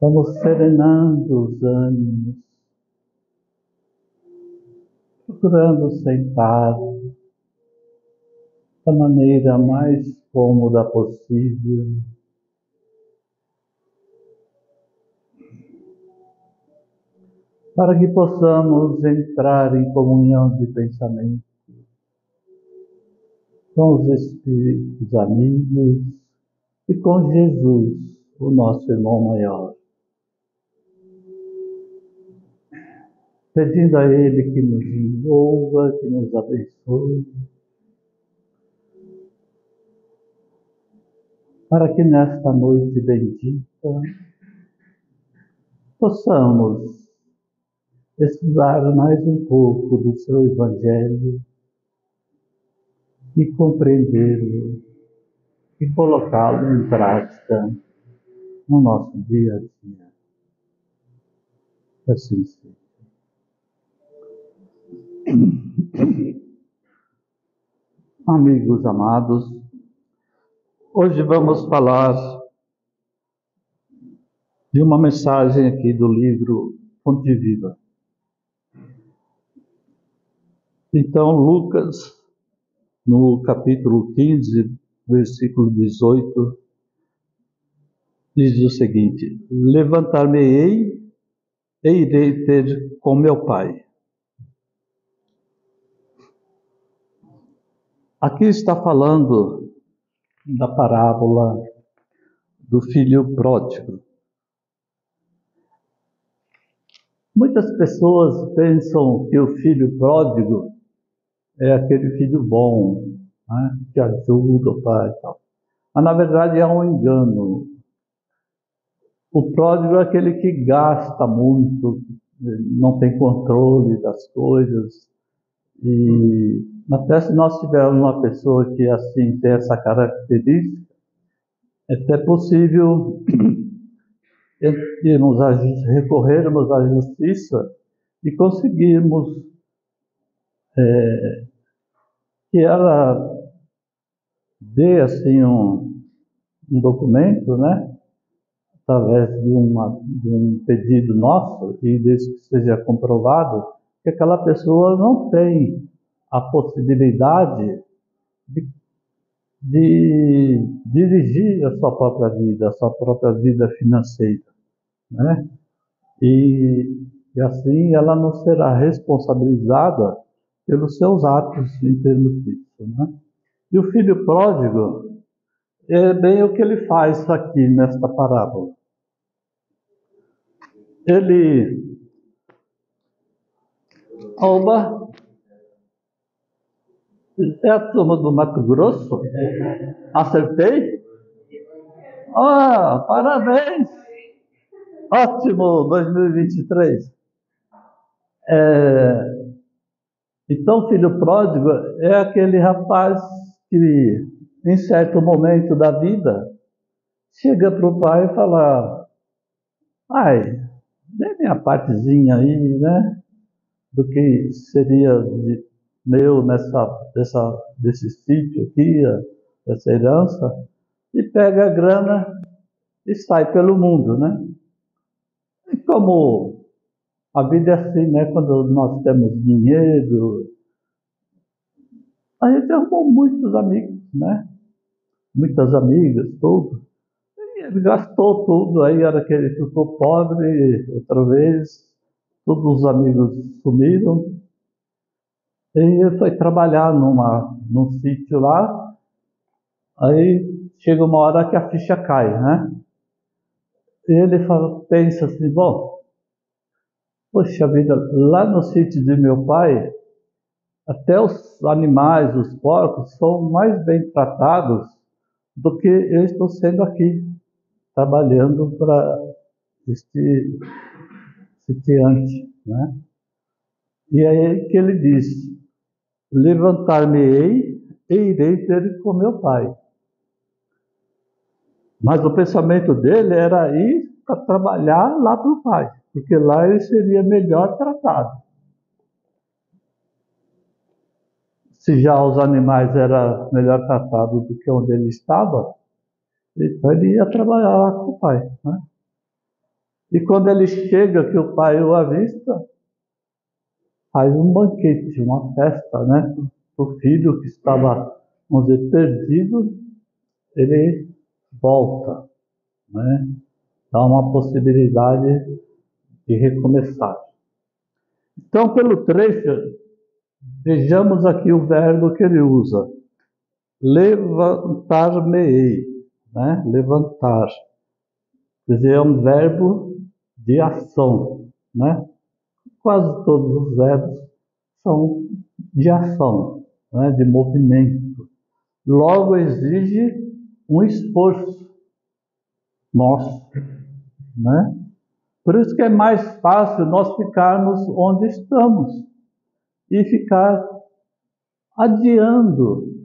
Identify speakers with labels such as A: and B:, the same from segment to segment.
A: Vamos serenando os ânimos, procurando sentar da maneira mais cômoda possível. Para que possamos entrar em comunhão de pensamento com os Espíritos amigos e com Jesus, o nosso irmão maior. Pedindo a Ele que nos envolva, que nos abençoe, para que nesta noite bendita possamos estudar mais um pouco do seu Evangelho e compreendê-lo e colocá-lo em prática no nosso dia a dia. Assim seja. Amigos amados, hoje vamos falar de uma mensagem aqui do livro Fonte Viva. Então, Lucas, no capítulo 15, versículo 18, diz o seguinte: levantar-me-ei e irei ter com meu pai. Aqui está falando da parábola do filho pródigo. Muitas pessoas pensam que o filho pródigo é aquele filho bom, né, que ajuda o pai e tal. Mas, na verdade, é um engano. O pródigo é aquele que gasta muito, não tem controle das coisas. E até se nós tivermos uma pessoa que assim tem essa característica, é até possível recorrermos à justiça e conseguirmos que ela dê assim um documento, né, através de um pedido nosso, e desde que seja comprovado que aquela pessoa não tem a possibilidade de dirigir a sua própria vida financeira, né? E assim ela não será responsabilizada pelos seus atos em termos disso, né? E o filho pródigo é bem o que ele faz aqui nesta parábola. Ele... Oba! É a turma do Mato Grosso? Acertei? Ah, parabéns! Ótimo, 2023. Então, filho pródigo é aquele rapaz que, em certo momento da vida, chega para o pai e fala: pai, dê minha partezinha aí, né? Do que seria meu desse sítio aqui, dessa herança, e pega a grana e sai pelo mundo, né? E como a vida é assim, né? Quando nós temos dinheiro, a gente arrumou muitos amigos, né? Muitas amigas, tudo. E ele gastou tudo, aí era que ele ficou pobre outra vez, todos os amigos sumiram. E ele foi trabalhar num sítio lá, aí chega uma hora que a ficha cai, né? E ele pensa assim, bom, poxa vida, lá no sítio de meu pai, até os animais, os porcos, são mais bem tratados do que eu estou sendo aqui, trabalhando para este sitiante, né? E aí que ele diz: levantar-me-ei e irei ter com meu pai. Mas o pensamento dele era ir para trabalhar lá para o pai, porque lá ele seria melhor tratado. Se já os animais eram melhor tratados do que onde ele estava, então ele ia trabalhar lá com o pai, né? E quando ele chega, que o pai o avista, faz um banquete, uma festa, né? O filho que estava, vamos dizer, perdido, ele volta, né? Dá uma possibilidade de recomeçar. Então, pelo trecho, vejamos aqui o verbo que ele usa. Levantar-me-ei, né? Levantar. Quer dizer, é um verbo de ação, né? Quase todos os verbos são de ação, né? De movimento. Logo exige um esforço nosso, né? Por isso que é mais fácil nós ficarmos onde estamos e ficar adiando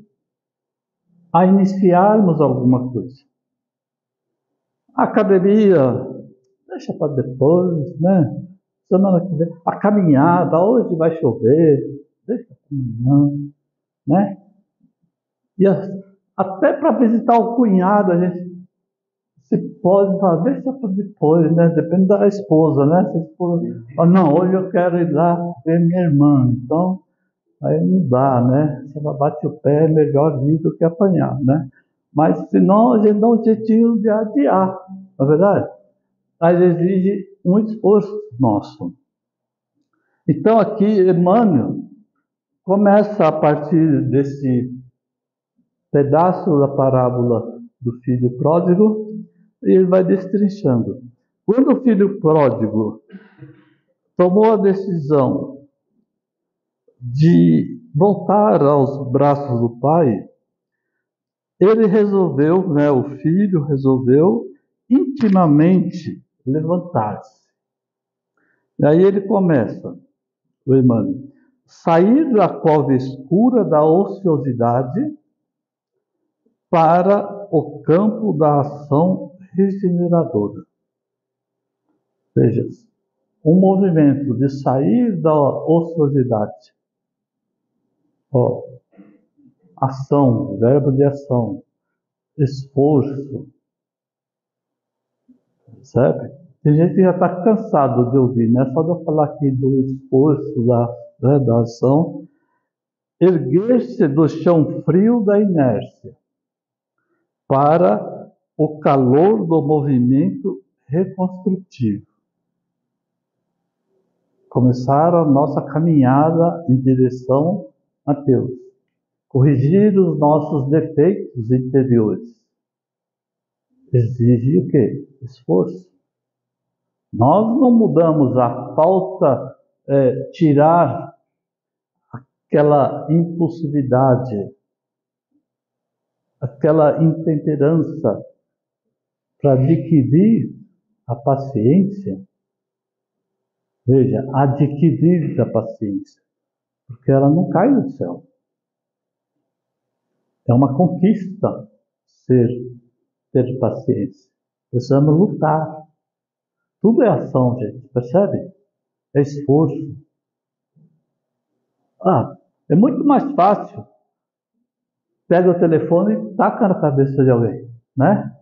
A: a iniciarmos alguma coisa. A academia, deixa para depois, né? Semana que vem. A caminhada, hoje vai chover, deixa para amanhã, né? E até para visitar o cunhado, a gente se pode falar, deixa para depois, né? Depende da esposa, né? Se a esposa fala, não, hoje eu quero ir lá ver minha irmã, então aí não dá, né? Se ela bate o pé, é melhor ir do que apanhar, né? Mas senão a gente dá um jeitinho de adiar, não é verdade? Mas exige um esforço nosso. Então aqui Emmanuel começa a partir desse pedaço da parábola do filho pródigo e ele vai destrinchando. Quando o filho pródigo tomou a decisão de voltar aos braços do pai, ele resolveu, né, o filho resolveu intimamente levantar-se. E aí ele começa, o Emmanuel, sair da cova escura da ociosidade para o campo da ação regeneradora. Veja, um movimento de sair da ociosidade, ação, verbo de ação, esforço, percebe? Tem gente que já está cansado de ouvir, né? Só de eu falar aqui do esforço, da ação, erguer-se do chão frio da inércia para o calor do movimento reconstrutivo. Começar a nossa caminhada em direção a Deus. Corrigir os nossos defeitos interiores. Exige o quê? Esforço. Nós não mudamos a falta, tirar aquela impulsividade, aquela intemperança para adquirir a paciência. Veja, adquirir a paciência, porque ela não cai do céu. É uma conquista ter paciência. Precisamos lutar. Tudo é ação, gente, percebe? É esforço. É muito mais fácil. Pega o telefone e taca na cabeça de alguém, né?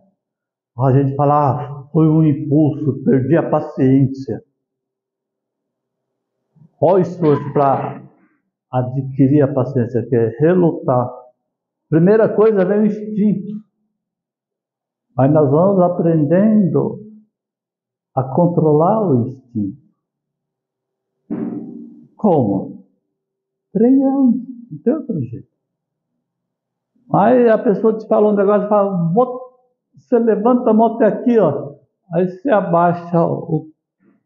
A: A gente fala, foi um impulso, perdi a paciência. Qual o esforço para adquirir a paciência, que é relutar? Primeira coisa vem o instinto. Mas nós vamos aprendendo a controlar o instinto. Como? Treinando, não tem outro jeito. Aí a pessoa te fala um negócio e fala, você levanta a mão até aqui, ó. Aí você abaixa o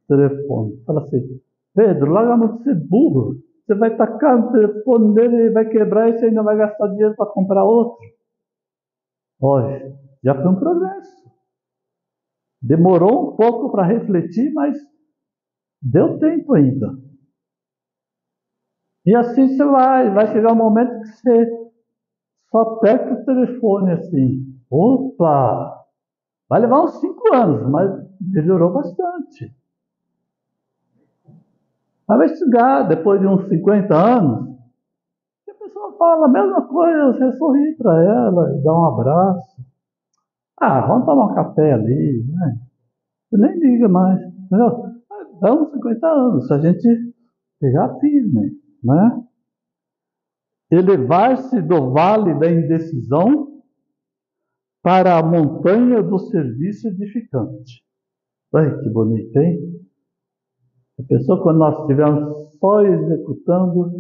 A: telefone. Fala assim, Pedro, larga a mão de ser burro. Você vai tacar no telefone dele e vai quebrar e você ainda vai gastar dinheiro para comprar outro. Olha, já foi um progresso. Demorou um pouco para refletir, mas deu tempo ainda. E assim você vai chegar um momento que você só aperta o telefone assim. Opa! Vai levar uns 5 anos, mas melhorou bastante. Mas vai chegar, depois de uns 50 anos, a pessoa fala a mesma coisa, você sorri para ela, dá um abraço. Vamos tomar um café ali, né? Você nem liga mais. Entendeu? Dá uns 50 anos, se a gente pegar firme, né? Elevar-se do vale da indecisão para a montanha do serviço edificante. Olha que bonito, hein? A pessoa, quando nós estivermos só executando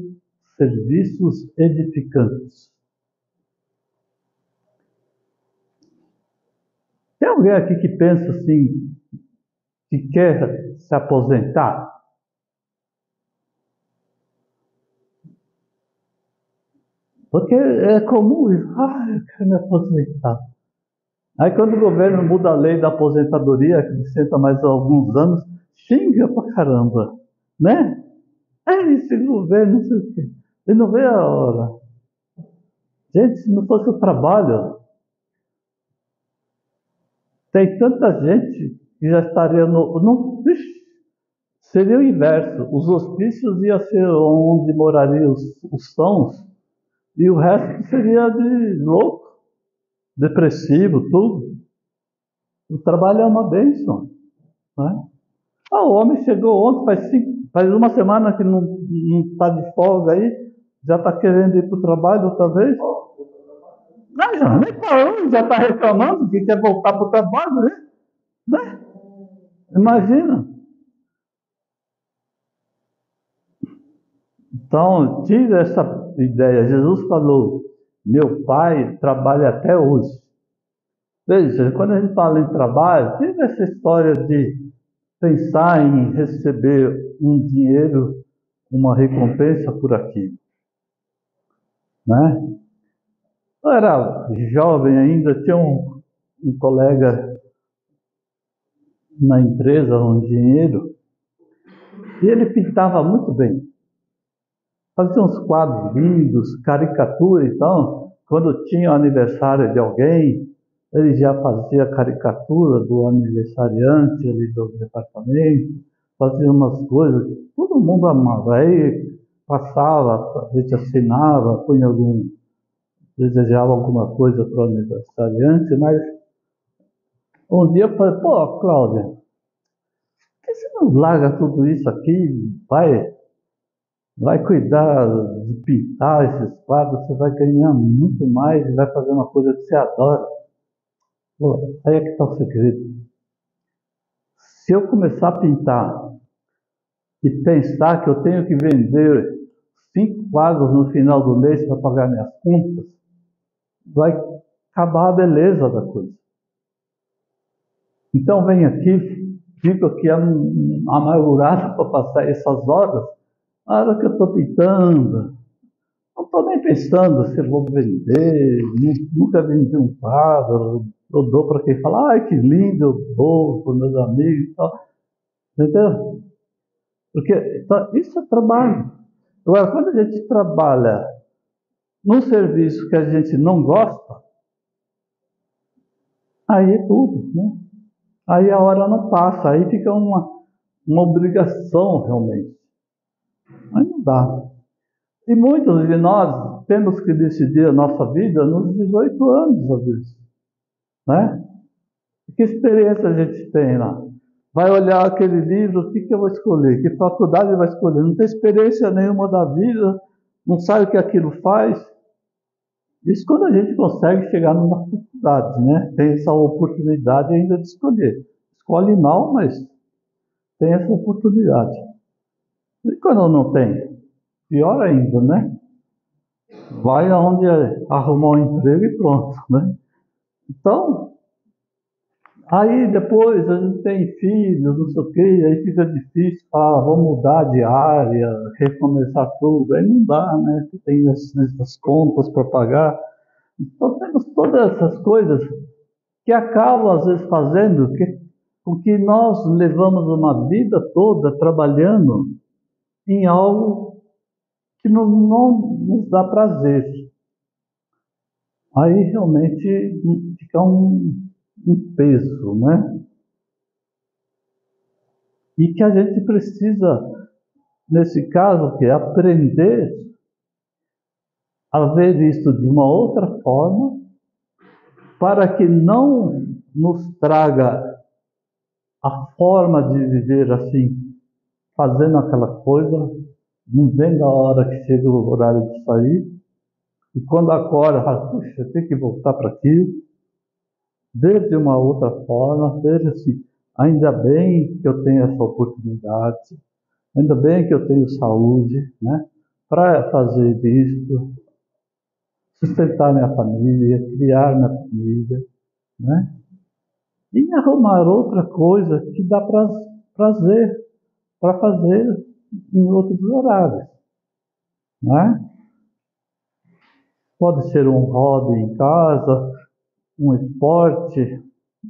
A: serviços edificantes. Tem alguém aqui que pensa assim, que quer se aposentar? Porque é comum isso. Eu quero me aposentar. Aí quando o governo muda a lei da aposentadoria, que senta mais alguns anos, xinga pra caramba, né? Esse governo, não sei o quê. Ele não vê a hora. Gente, se não fosse o trabalho, tem tanta gente que já estaria seria o inverso. Os hospícios iam ser onde morariam os sãos, e o resto seria de louco, depressivo, tudo. O trabalho é uma bênção, né? O homem chegou ontem, faz uma semana que não está de folga aí, já está querendo ir para o trabalho outra vez. Já nem parou, já está reclamando que quer voltar para o trabalho, né? Imagina. Então, tira essa ideia. Jesus falou, meu pai trabalha até hoje. Veja, quando a gente fala em trabalho, tira essa história de pensar em receber um dinheiro, uma recompensa por aquilo, né? Eu era jovem ainda, tinha um colega na empresa, um engenheiro, e ele pintava muito bem. Fazia uns quadros lindos, caricatura e tal. Quando tinha o aniversário de alguém, ele já fazia caricatura do aniversariante ali do departamento, fazia umas coisas que todo mundo amava. Aí passava, a gente assinava, punha desejava alguma coisa para o aniversariante, mas um dia eu falei, Cláudia, por que você não larga tudo isso aqui, vai cuidar de pintar esses quadros, você vai ganhar muito mais e vai fazer uma coisa que você adora. Pô, aí é que está o segredo. Se eu começar a pintar e pensar que eu tenho que vender 5 quadros no final do mês para pagar minhas contas, vai acabar a beleza da coisa. Então vem aqui, fico aqui amargurado para passar essas horas, a hora que eu estou pintando, não estou nem pensando se eu vou vender, nunca vendi um quadro, eu dou para quem fala, ai que lindo, eu dou para meus amigos e tal, entendeu? Porque isso é trabalho. Agora, quando a gente trabalha num serviço que a gente não gosta, aí é tudo, né? Aí a hora não passa, aí fica uma obrigação realmente. Aí não dá. E muitos de nós temos que decidir a nossa vida nos 18 anos, às vezes, né? Que experiência a gente tem lá? Vai olhar aquele livro, o que eu vou escolher? Que faculdade vai escolher? Não tem experiência nenhuma da vida, não sabe o que aquilo faz. Isso quando a gente consegue chegar numa faculdade, né? Tem essa oportunidade ainda de escolher. Escolhe mal, mas tem essa oportunidade. E quando não tem? Pior ainda, né? Vai aonde arrumar um emprego e pronto, né? Então, aí depois a gente tem filhos, não sei o quê, aí fica difícil, vamos mudar de área, recomeçar tudo, aí não dá, né? Tem essas contas para pagar. Então temos todas essas coisas que acabam às vezes fazendo com que nós levamos uma vida toda trabalhando em algo que não nos dá prazer. Aí realmente fica um peso, né? E que a gente precisa, nesse caso, aprender a ver isso de uma outra forma, para que não nos traga a forma de viver assim, fazendo aquela coisa, não vendo a hora que chega o horário de sair, e quando acorda, fala, puxa, eu tenho que voltar para aquilo, ver de uma outra forma, ver assim, ainda bem que eu tenho essa oportunidade, ainda bem que eu tenho saúde, né, para fazer isso, sustentar minha família, criar minha família, né, e arrumar outra coisa que dá prazer para fazer em outros horários, né? Pode ser um hobby em casa, um esporte,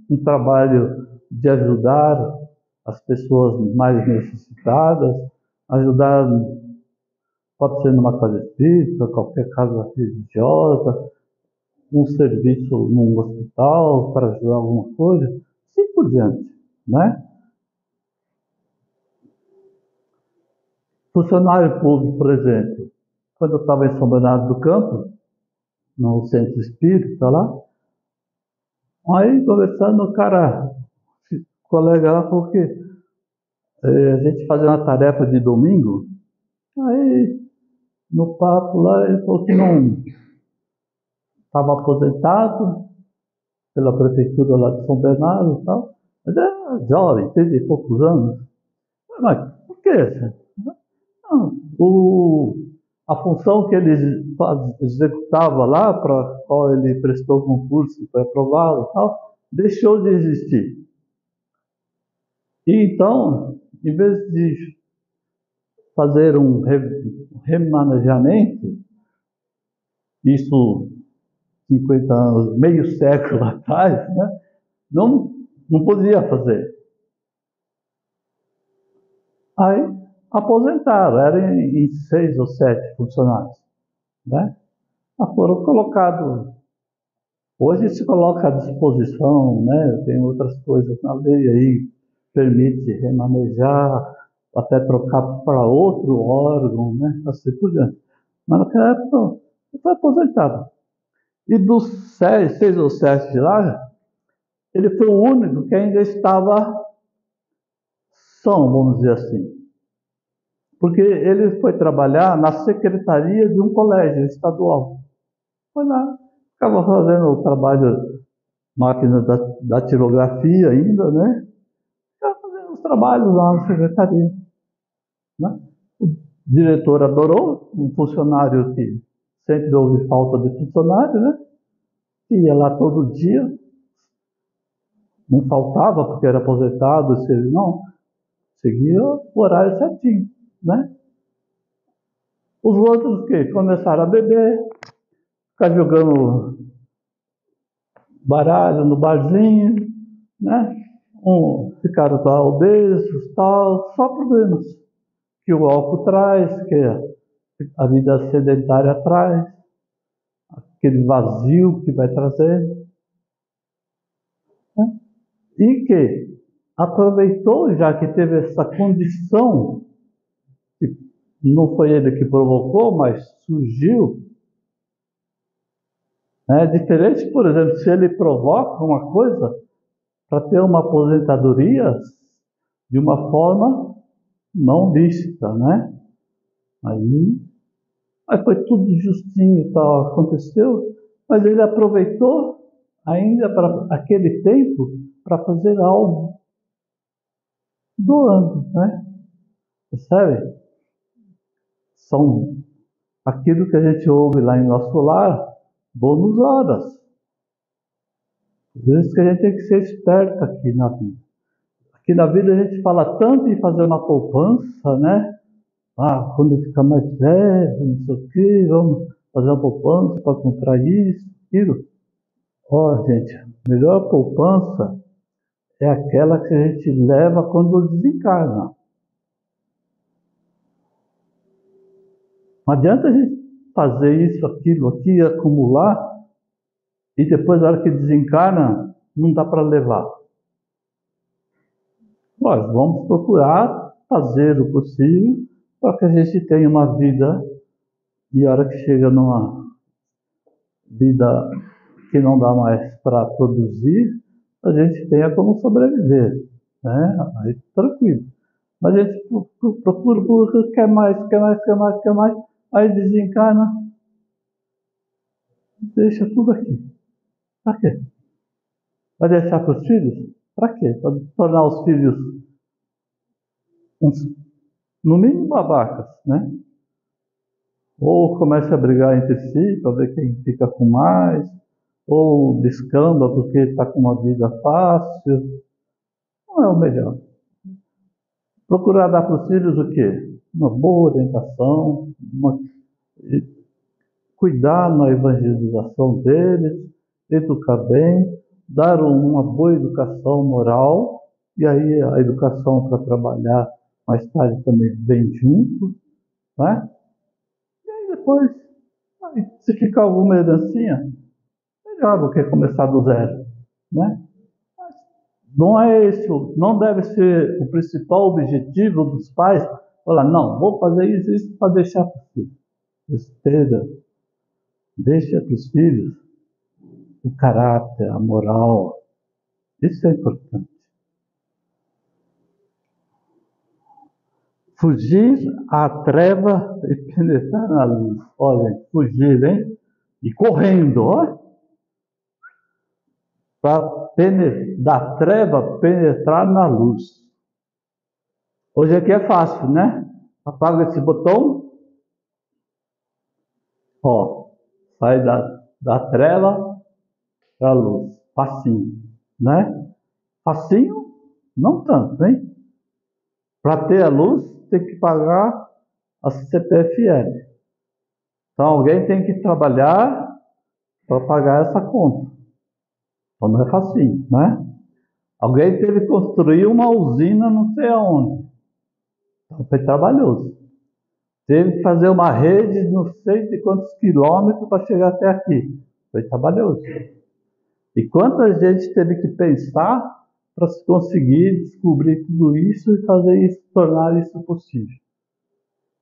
A: um trabalho de ajudar as pessoas mais necessitadas, ajudar, pode ser numa casa espírita, qualquer casa religiosa, um serviço num hospital para ajudar alguma coisa, assim por diante, né? Funcionário público, por exemplo, quando eu estava em São Bernardo do Campo, no centro espírita lá, aí conversando, o cara, o colega lá falou que a gente fazia uma tarefa de domingo, aí no papo lá ele falou que não estava aposentado pela prefeitura lá de São Bernardo e tal, mas era jovem, 30 e poucos anos. Mas por quê? Não, a função que ele executava lá, para a qual ele prestou concurso e foi aprovado e tal, deixou de existir. E então, em vez de fazer um remanejamento, isso 50 anos, meio século atrás, né? não podia fazer. Aí aposentaram, eram em 6 ou 7 funcionários, né? Mas foram colocados. Hoje se coloca à disposição, né? Tem outras coisas na lei aí, permite remanejar, até trocar para outro órgão, né? Assim por diante. Mas naquela época ele foi aposentado. E dos 6 ou 7 de lá, ele foi o único que ainda estava são, vamos dizer assim. Porque ele foi trabalhar na secretaria de um colégio estadual. Foi lá, ficava fazendo o trabalho, máquina da tirografia ainda, né? Ficava fazendo os trabalhos lá na secretaria. Né? O diretor adorou, um funcionário que sempre houve falta de funcionário, né? Ia lá todo dia, não faltava porque era aposentado, não, seguia o horário certinho, né? Os outros que começaram a beber, ficar jogando baralho no barzinho, né? Ficaram obesos, tal, só problemas que o álcool traz, que a vida sedentária traz, aquele vazio que vai trazendo, né? E que aproveitou, já que teve essa condição, que não foi ele que provocou, mas surgiu, né? Diferente, por exemplo, se ele provoca uma coisa para ter uma aposentadoria de uma forma não lícita, né? Aí foi tudo justinho, tal, aconteceu, mas ele aproveitou ainda para aquele tempo para fazer algo doando, né? Percebe? São aquilo que a gente ouve lá em nosso lar, bônus horas. Por isso que a gente tem que ser esperto aqui na vida. Aqui na vida a gente fala tanto em fazer uma poupança, né? Ah, quando ficar mais velho, não sei o quê, vamos fazer uma poupança para comprar isso, aquilo. Ó, gente, a melhor poupança é aquela que a gente leva quando desencarna. Não adianta a gente fazer isso, aquilo, aqui, acumular, e depois, na hora que desencarna, não dá para levar. Nós vamos procurar fazer o possível para que a gente tenha uma vida, e a hora que chega numa vida que não dá mais para produzir, a gente tenha como sobreviver, né? Aí tranquilo. Mas a gente procura, quer mais, quer mais, quer mais, quer mais, aí desencarna, deixa tudo aqui. Para quê? Vai deixar para os filhos? Para quê? Para tornar os filhos, no mínimo, babacas, né? Ou começa a brigar entre si para ver quem fica com mais, ou descamba porque está com uma vida fácil. Não é o melhor. Procurar dar para os filhos o quê? Uma boa orientação, cuidar na evangelização deles, educar bem, dar uma boa educação moral, e aí a educação para trabalhar mais tarde também vem junto, né? E aí depois, se ficar alguma herancinha, melhor do que começar do zero, né? Não é esse, não deve ser o principal objetivo dos pais, falar, não, vou fazer isso para deixar para os filhos. Besteira. Deixa para os filhos o caráter, a moral. Isso é importante. Fugir à treva e penetrar na luz. Olha, fugir, hein? E correndo, ó. Para da treva penetrar na luz. Hoje aqui é fácil, né? Apaga esse botão. Ó, sai da treva para a luz. Facinho, né? Facinho? Não tanto, hein? Para ter a luz, tem que pagar a CPFL. Então, alguém tem que trabalhar para pagar essa conta. Então, não é facinho, né? Alguém teve que construir uma usina não sei aonde. Então, foi trabalhoso. Teve que fazer uma rede não sei de quantos quilômetros para chegar até aqui. Foi trabalhoso. E quanta gente teve que pensar para se conseguir descobrir tudo isso e fazer isso, tornar isso possível.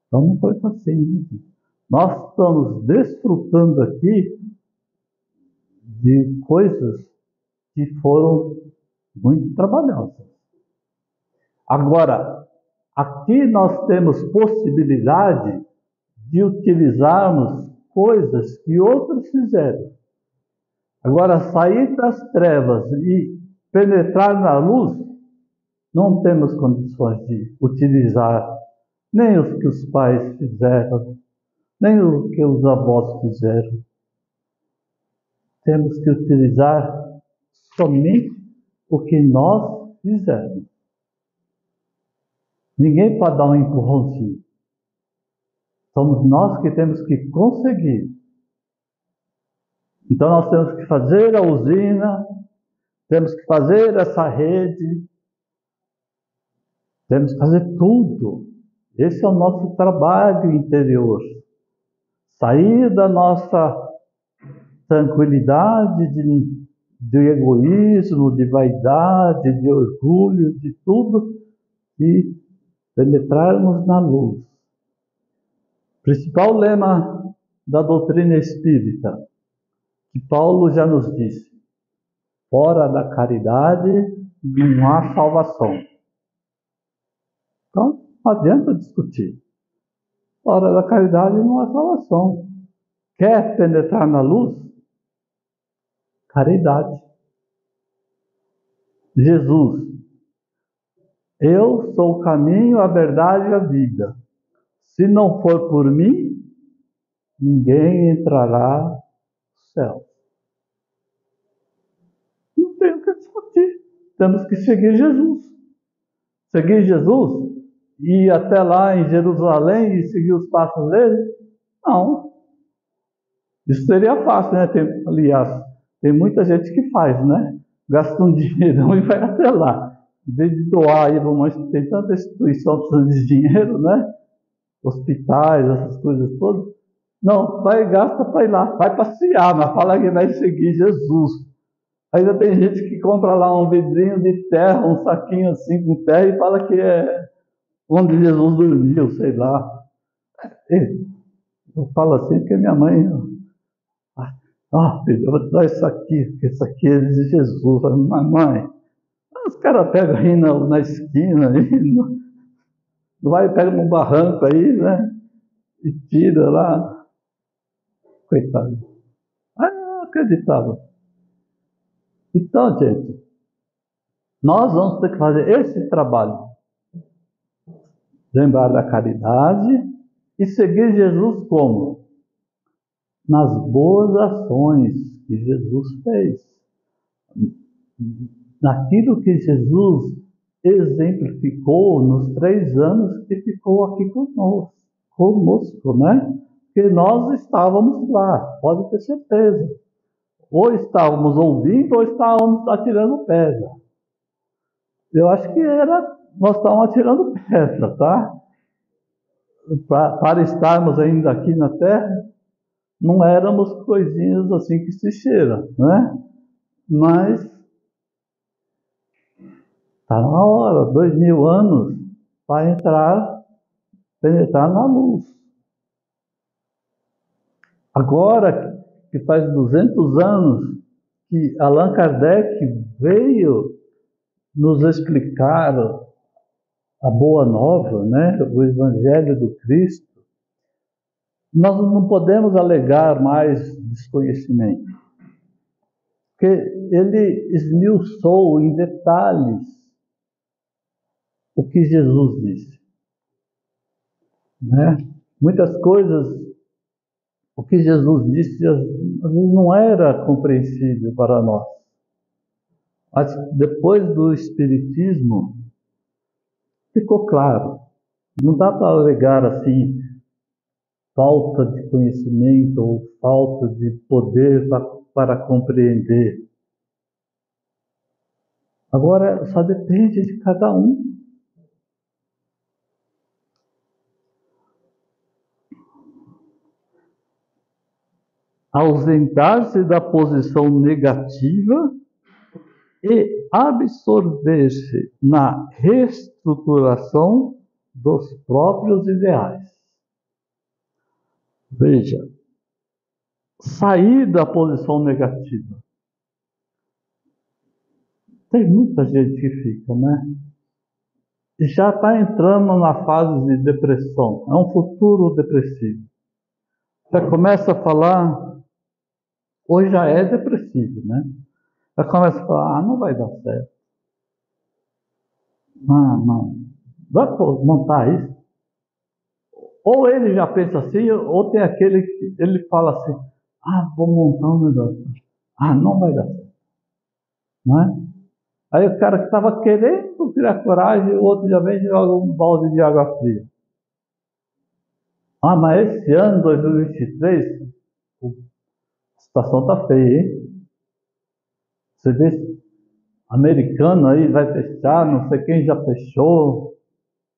A: Então não foi assim. Nós estamos desfrutando aqui de coisas que foram muito trabalhosas. Agora, aqui nós temos possibilidade de utilizarmos coisas que outros fizeram. Agora, sair das trevas e penetrar na luz, não temos condições de utilizar nem o que os pais fizeram, nem o que os avós fizeram. Temos que utilizar somente o que nós fizemos. Ninguém pode dar um empurrãozinho. Somos nós que temos que conseguir. Então nós temos que fazer a usina, temos que fazer essa rede, temos que fazer tudo. Esse é o nosso trabalho interior. Sair da nossa tranquilidade de egoísmo, de vaidade, de orgulho, de tudo, e penetrarmos na luz. O principal lema da doutrina espírita, que Paulo já nos disse: fora da caridade não há salvação. Então, não adianta discutir. Fora da caridade não há salvação. Quer penetrar na luz? Caridade. Jesus: eu sou o caminho, a verdade e a vida. Se não for por mim, ninguém entrará no céu. Não tem o que discutir. Temos que seguir Jesus. Seguir Jesus e ir até lá em Jerusalém e seguir os passos dele? Não. Isso seria fácil, né? Aliás, tem muita gente que faz, né? Gasta um dinheirão e vai até lá. Em vez de doar aí, tem tanta instituição precisando de dinheiro, né? Hospitais, essas coisas todas. Não, vai e gasta para ir lá. Vai passear, mas fala que vai seguir Jesus. Ainda tem gente que compra lá um vidrinho de terra, um saquinho assim com terra e fala que é onde Jesus dormiu, sei lá. Eu falo assim porque minha mãe... filho, eu vou te dar isso aqui é de Jesus. Mamãe, Os caras pegam aí na esquina, aí, vai, pega num barranco aí, né? E tira lá. Coitado. Ah, eu não acreditava. Então, gente, nós vamos ter que fazer esse trabalho. Lembrar da caridade e seguir Jesus como? Nas boas ações que Jesus fez. Naquilo que Jesus exemplificou nos 3 anos que ficou aqui conosco, né? Que nós estávamos lá, pode ter certeza. Ou estávamos ouvindo ou estávamos atirando pedra. Eu acho que nós estávamos atirando pedra, tá? Para estarmos ainda aqui na Terra, não éramos coisinhas assim que se cheira, né? Mas está na hora, 2000 anos, para penetrar na luz. Agora que faz 200 anos que Allan Kardec veio nos explicar a Boa Nova, né? O Evangelho do Cristo, nós não podemos alegar mais desconhecimento. Porque ele esmiuçou em detalhes o que Jesus disse. Né? Muitas coisas, o que Jesus disse, às vezes não era compreensível para nós. Mas depois do Espiritismo, ficou claro. Não dá para alegar assim, falta de conhecimento ou falta de poder para compreender. Agora, só depende de cada um. Ausentar-se da posição negativa e absorver-se na reestruturação dos próprios ideais. Veja, sair da posição negativa. Tem muita gente que fica, né? E já está entrando na fase de depressão. É um futuro depressivo. Já começa a falar, hoje já é depressivo, né? Já começa a falar, não vai dar certo. Não. Vai montar isso. Ou ele já pensa assim, ou tem aquele que ele fala assim, vou montar um negócio. Não vai dar certo. Não é? Aí o cara que estava querendo criar coragem, o outro já vem e joga um balde de água fria. Mas esse ano, 2023, a situação está feia, hein? Você vê, americano aí vai fechar, não sei quem já fechou,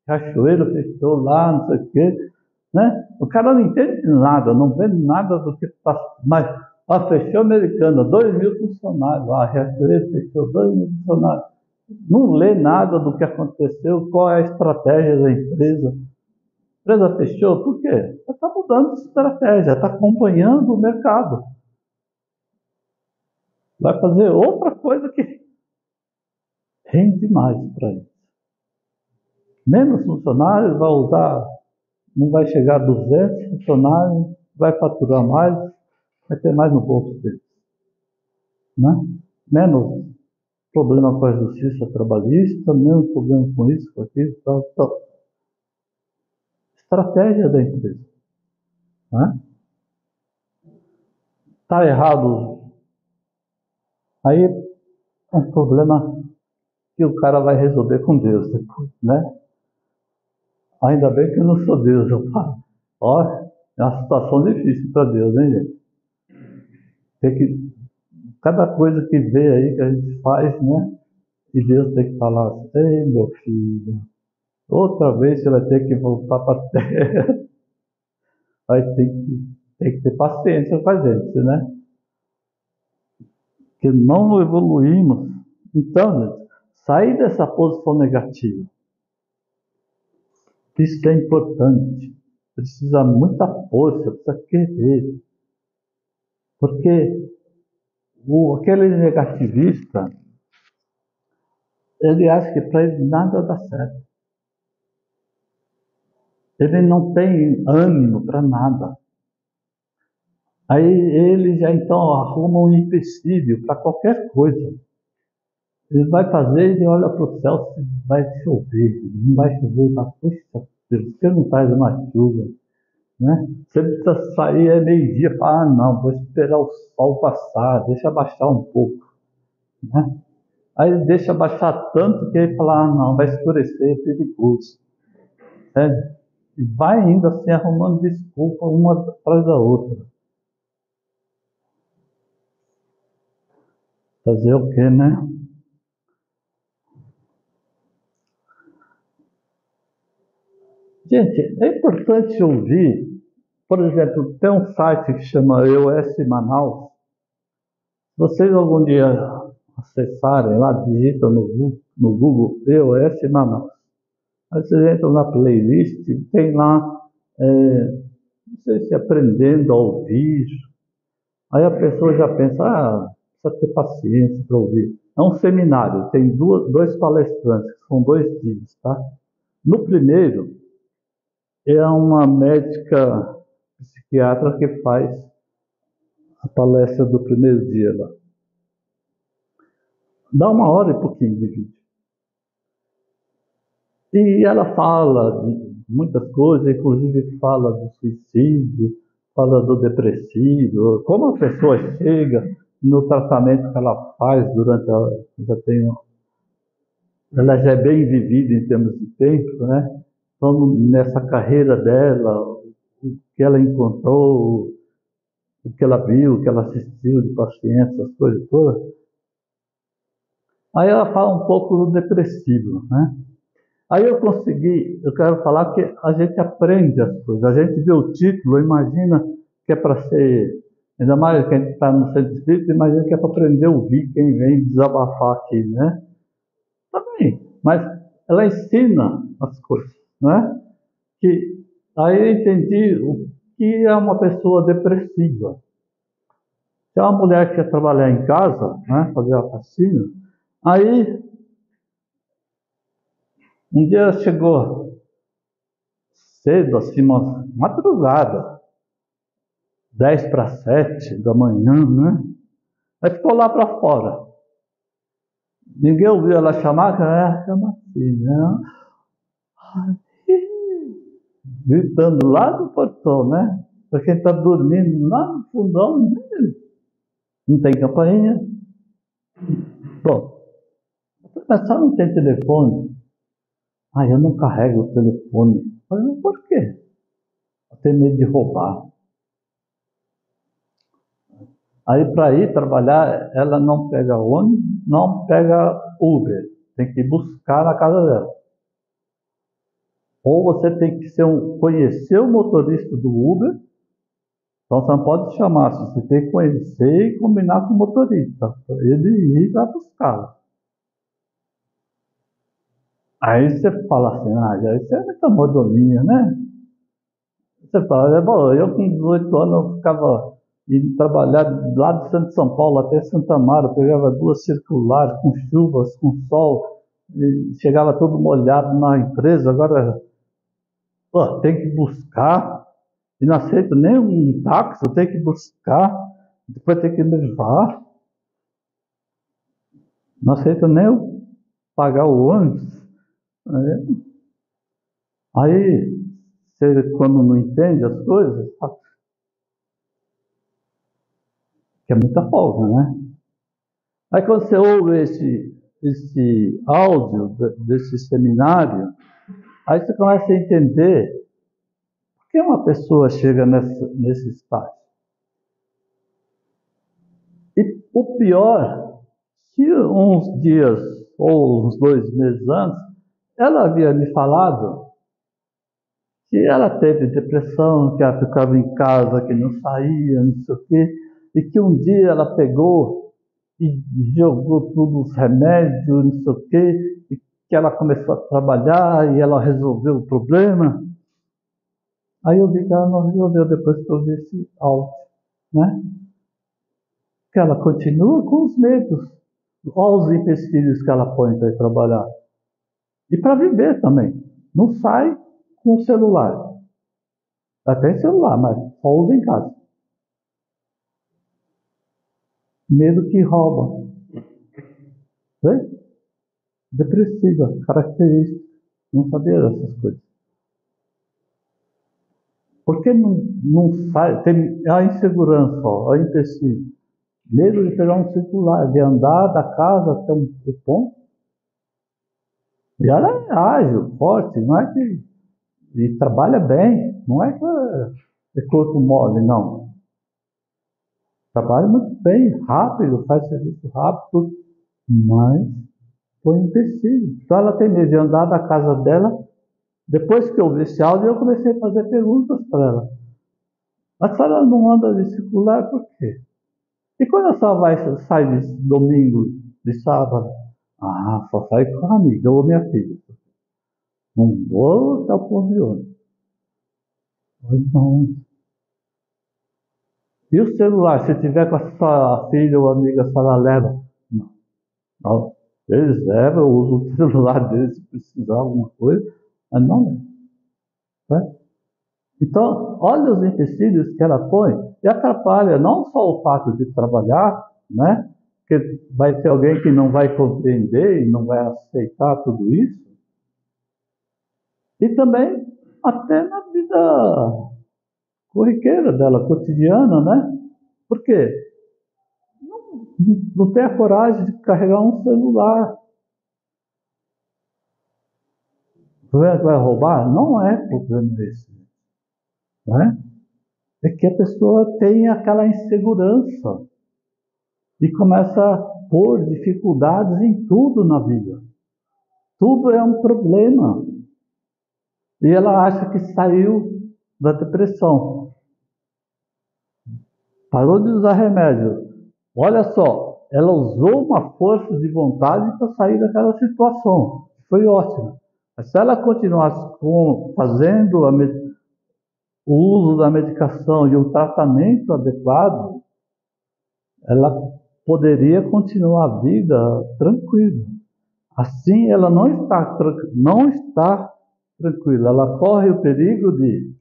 A: Cachoeiro fechou lá, não sei o quê, né? O cara não entende nada, não vê nada do que está. Mas, fechou americana, 2.000 funcionários, Cachoeiro fechou 2.000 funcionários. Não lê nada do que aconteceu, qual é a estratégia da empresa. A empresa fechou, por quê? Ela está mudando de estratégia, está acompanhando o mercado. Vai fazer outra coisa que rende mais para ele. Menos funcionários, vai usar, não vai chegar a 200 funcionários, vai faturar mais, vai ter mais no bolso dele. Né? Menos problema com a justiça trabalhista, menos problema com isso, com aquilo, tal. Estratégia da empresa. Né? Está errado. Aí é um problema que o cara vai resolver com Deus depois, né? Ainda bem que eu não sou Deus, eu falo. Olha, é uma situação difícil para Deus, hein, gente? Tem que, cada coisa que vê aí que a gente faz, né? E Deus tem que falar assim, ei, meu filho, outra vez você vai ter que voltar para a terra. Vai ter que ter paciência com a gente, né? Porque não evoluímos. Então, gente, sair dessa posição negativa. Isso é importante. Precisa muita força, precisa querer. Porque aquele negativista, ele acha que para ele nada dá certo. Ele não tem ânimo para nada. Aí ele já então arruma um empecilho para qualquer coisa. Ele vai fazer, ele olha para o céu, se vai chover, não vai chover, mas puxa, Deus, por que não faz uma chuva? Né? Você precisa sair, é meio-dia, fala, não, vou esperar o sol passar, deixa abaixar um pouco. Né? Aí deixa abaixar tanto que ele fala, não, vai escurecer, é perigoso. E vai indo assim, arrumando desculpa uma atrás da outra. Fazer o quê, né? Gente, é importante ouvir, por exemplo, tem um site que chama EOS Manaus. Se vocês algum dia acessarem lá, digitam no Google EOS Manaus. Aí vocês entram na playlist, tem lá, não sei se aprendendo a ouvir. Aí a pessoa já pensa, precisa ter paciência para ouvir. É um seminário, tem dois palestrantes, são 2 dias, tá? No primeiro, é uma médica psiquiatra que faz a palestra do primeiro dia lá. Dá 1 hora e pouquinho de vídeo. E ela fala de muitas coisas, inclusive fala do suicídio, fala do depressivo, como a pessoa chega no tratamento que ela faz durante a... ela já é bem vivida em termos de tempo, né? Então, nessa carreira dela, o que ela encontrou, o que ela viu, o que ela assistiu de pacientes, essas coisas todas. Aí ela fala um pouco do depressivo, né? Aí eu quero falar que a gente aprende as coisas, a gente vê o título, imagina que é para ser, ainda mais que a gente está no centro espírita, imagina que é para aprender a ouvir quem vem desabafar aqui, né? Também, mas ela ensina as coisas, né? Que aí eu entendi o que é uma pessoa depressiva. Se é uma mulher que quer trabalhar em casa, né, fazer a faxina, aí um dia ela chegou cedo, assim, uma madrugada, 6:50 da manhã, né? Aí ficou lá para fora. Ninguém ouviu ela chamar, chama assim, né? Gritando lá do portão, né? Para quem está dormindo lá no fundão, não tem campainha. Bom, mas só não tem telefone. Ah, eu não carrego o telefone. Mas por quê? Eu tenho medo de roubar. Aí para ir trabalhar, ela não pega ônibus, não pega Uber. Tem que ir buscar na casa dela. Ou você tem que conhecer o motorista do Uber. Então você não pode chamar, você tem que conhecer e combinar com o motorista. Para ele ir lá buscar. Aí você fala assim, já isso é muita mordomia, né? Você fala, bom, eu com 18 anos eu ficava indo trabalhar lá de centro de São Paulo até Santa Mara, pegava 2 circulares com chuvas, com sol, chegava todo molhado na empresa, agora tem que buscar, e não aceito nem um táxi, eu tenho que buscar, depois tem que levar, não aceito nem pagar o ônibus. Aí você, quando não entende as coisas, que é muita folga, né? Aí quando você ouve esse áudio desse seminário, aí você começa a entender por que uma pessoa chega nesse estágio. E o pior, que uns dias ou uns 2 meses antes, ela havia me falado que ela teve depressão, que ela ficava em casa, que não saía, não sei o quê, e que um dia ela pegou e jogou todos os remédios, não sei o quê, e que ela começou a trabalhar e ela resolveu o problema. Aí eu vi que ela não resolveu depois que eu vi esse áudio, né? Que ela continua com os medos. Olha os empecilhos que ela põe para ir trabalhar. E para viver também. Não sai com o celular. Até celular, mas só usa em casa. Medo que rouba. Né? Depressiva, característica. Não sabia dessas coisas. Por que não sai? Tem a insegurança, ó, a empecilho. Medo de pegar um celular, de andar da casa até um ponto. E ela é ágil, forte, não é que. E trabalha bem, não é que é corpo mole, não. Trabalha muito bem, rápido, faz serviço rápido, mas foi um empecilho. Então ela tem medo de andar da casa dela. Depois que eu vi esse áudio, eu comecei a fazer perguntas para ela. A senhora não anda de circular por quê? E quando a senhora sai de domingo, de sábado? Ah, só sai com a amiga ou minha filha. Não vou estar por de ônibus. Não. E o celular, se tiver com a sua filha ou amiga, a senhora leva? Não. Não. Eles levam, eu uso o celular deles se precisar de alguma coisa, mas não leva. Né? Então, olha os empecilhos que ela põe e atrapalha não só o fato de trabalhar, né? Porque vai ter alguém que não vai compreender e não vai aceitar tudo isso. E também até na vida corriqueira dela, cotidiana, né? Por quê? Não tem a coragem de carregar um celular. Vai roubar? Não é problema esse. Né? É que a pessoa tem aquela insegurança e começa a pôr dificuldades em tudo na vida. Tudo é um problema. E ela acha que saiu da depressão. Parou de usar remédio. Olha só, ela usou uma força de vontade para sair daquela situação. Foi ótimo. Mas se ela continuasse fazendo o uso da medicação e o tratamento adequado, ela poderia continuar a vida tranquila. Assim, ela não está tranquila. Ela corre o perigo de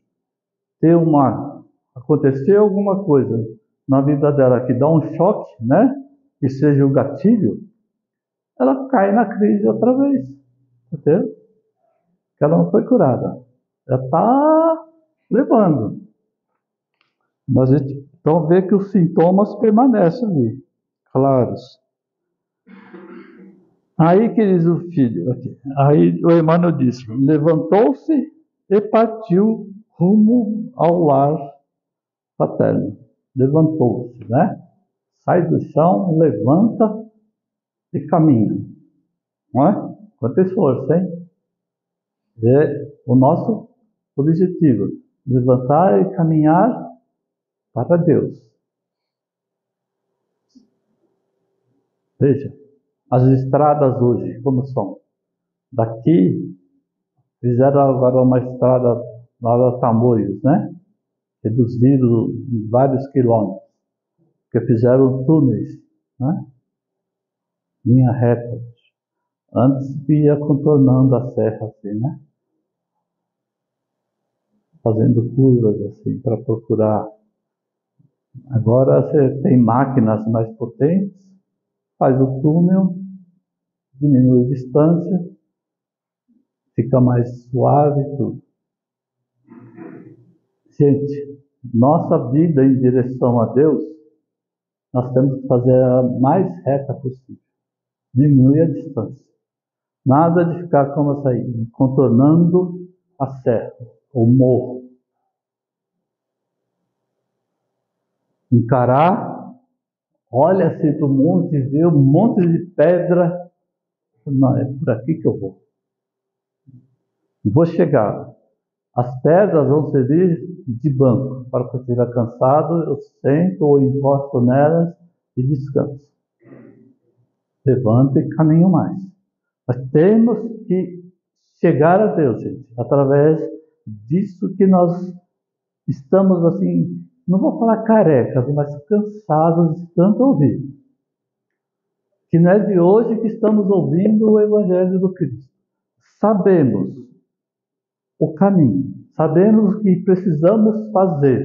A: acontecer alguma coisa na vida dela que dá um choque, né? Que seja o gatilho, ela cai na crise outra vez. Entendeu? Porque ela não foi curada. Ela está levando. Mas a gente então vê que os sintomas permanecem ali, claros. Aí que diz o filho, aqui. Aí o Emmanuel disse, levantou-se e partiu rumo ao lar paterno. Levantou-se, né? Sai do chão, levanta e caminha. Não é? Quanto esforço, hein? É o nosso objetivo. Levantar e caminhar para Deus. Veja, as estradas hoje, como são? Daqui, fizeram agora uma estrada lá da Tamoios, né? Reduziram em vários quilômetros. Porque fizeram túneis, né? Linha reta. Antes ia contornando a serra assim, né? Fazendo curvas assim, para procurar. Agora você tem máquinas mais potentes, faz o túnel, diminui a distância, fica mais suave tudo. Gente, nossa vida em direção a Deus, nós temos que fazer a mais reta possível. Diminui a distância. Nada de ficar como essa aí, contornando a serra, o morro. Encarar, olha assim para o monte, vê um monte de pedra. Não, é por aqui que eu vou. Vou chegar. As pedras vão servir de banco. Para que eu estiver cansado, eu sento ou encosto nelas e descanso. Levanto e caminho mais. Mas temos que chegar a Deus, gente, através disso que nós estamos assim, não vou falar carecas, mas cansados de tanto ouvir. que não é de hoje que estamos ouvindo o Evangelho do Cristo. Sabemos o caminho, sabemos o que precisamos fazer,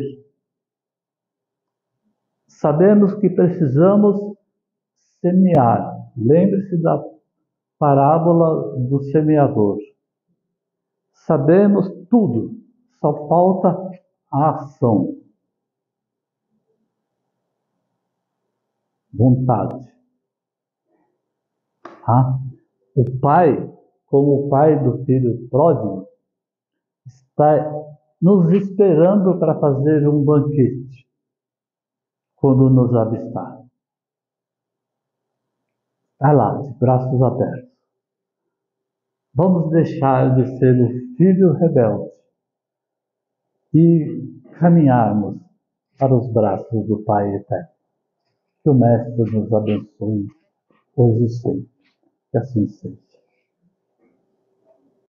A: sabemos que precisamos semear. Lembre-se da parábola do semeador. Sabemos tudo, só falta a ação, vontade. O pai, como o pai do filho pródigo, está nos esperando para fazer um banquete quando nos avistar. Está lá, de braços abertos. Vamos deixar de ser o filho rebelde e caminharmos para os braços do Pai Eterno. Que o Mestre nos abençoe hoje e sempre. Que assim seja.